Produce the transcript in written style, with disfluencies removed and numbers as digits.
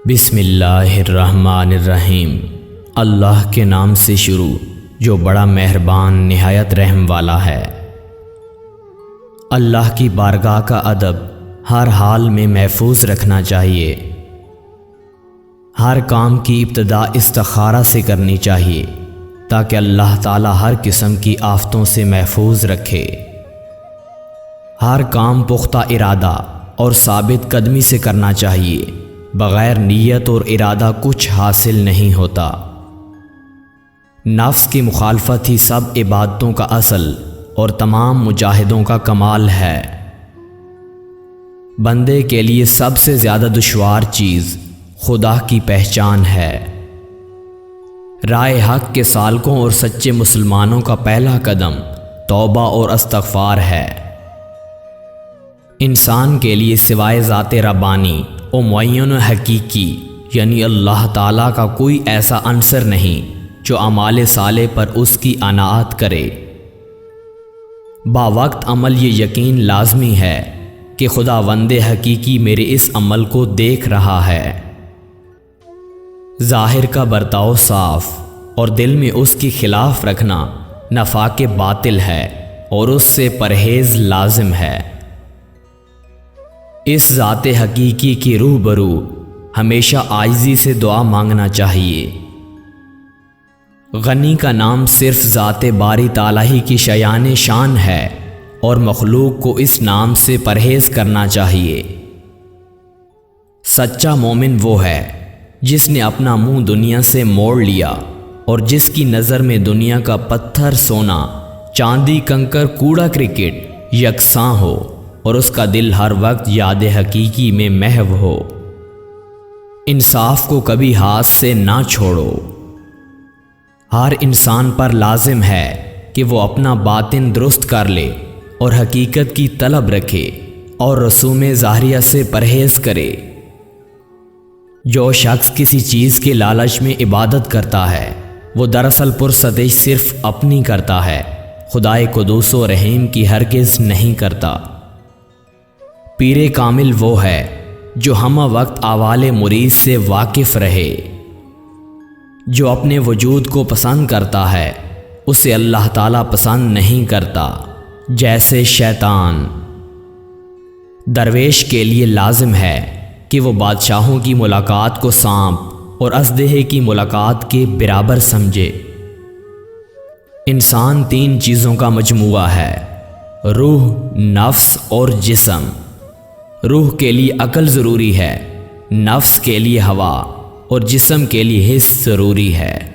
بسم اللہ الرحمن الرحیم۔ اللہ کے نام سے شروع جو بڑا مہربان نہایت رحم والا ہے۔ اللہ کی بارگاہ کا ادب ہر حال میں محفوظ رکھنا چاہیے۔ ہر کام کی ابتدا استخارہ سے کرنی چاہیے تاکہ اللہ تعالی ہر قسم کی آفتوں سے محفوظ رکھے۔ ہر کام پختہ ارادہ اور ثابت قدمی سے کرنا چاہیے، بغیر نیت اور ارادہ کچھ حاصل نہیں ہوتا۔ نفس کی مخالفت ہی سب عبادتوں کا اصل اور تمام مجاہدوں کا کمال ہے۔ بندے کے لیے سب سے زیادہ دشوار چیز خدا کی پہچان ہے۔ رائے حق کے سالکوں اور سچے مسلمانوں کا پہلا قدم توبہ اور استغفار ہے۔ انسان کے لیے سوائے ذات ربانی و معین حقیقی یعنی اللہ تعالیٰ کا کوئی ایسا عنصر نہیں جو اعمال صالح پر اس کی عنایت کرے۔ باوقت عمل یہ یقین لازمی ہے کہ خداوند حقیقی میرے اس عمل کو دیکھ رہا ہے۔ ظاہر کا برتاؤ صاف اور دل میں اس کے خلاف رکھنا نفاق باطل ہے اور اس سے پرہیز لازم ہے۔ اس ذات حقیقی کی روبرو ہمیشہ عاجزی سے دعا مانگنا چاہیے۔ غنی کا نام صرف ذات باری تعالیٰ ہی کی شیان شان ہے اور مخلوق کو اس نام سے پرہیز کرنا چاہیے۔ سچا مومن وہ ہے جس نے اپنا منہ دنیا سے موڑ لیا اور جس کی نظر میں دنیا کا پتھر سونا، چاندی کنکر کوڑا کرکٹ یکساں ہو اور اس کا دل ہر وقت یاد حقیقی میں محو ہو۔ انصاف کو کبھی ہاتھ سے نہ چھوڑو۔ ہر انسان پر لازم ہے کہ وہ اپنا باطن درست کر لے اور حقیقت کی طلب رکھے اور رسوم ظاہریہ سے پرہیز کرے۔ جو شخص کسی چیز کے لالچ میں عبادت کرتا ہے وہ دراصل پرستش صرف اپنی کرتا ہے، خدائے قدوس و رحیم کی ہرگز نہیں کرتا۔ پیر کامل وہ ہے جو ہمہ وقت احوال مرید سے واقف رہے۔ جو اپنے وجود کو پسند کرتا ہے اسے اللہ تعالیٰ پسند نہیں کرتا، جیسے شیطان۔ درویش کے لیے لازم ہے کہ وہ بادشاہوں کی ملاقات کو سانپ اور اژدہے کی ملاقات کے برابر سمجھے۔ انسان تین چیزوں کا مجموعہ ہے: روح، نفس اور جسم۔ روح کے لیے عقل ضروری ہے، نفس کے لیے ہوا اور جسم کے لیے حس ضروری ہے۔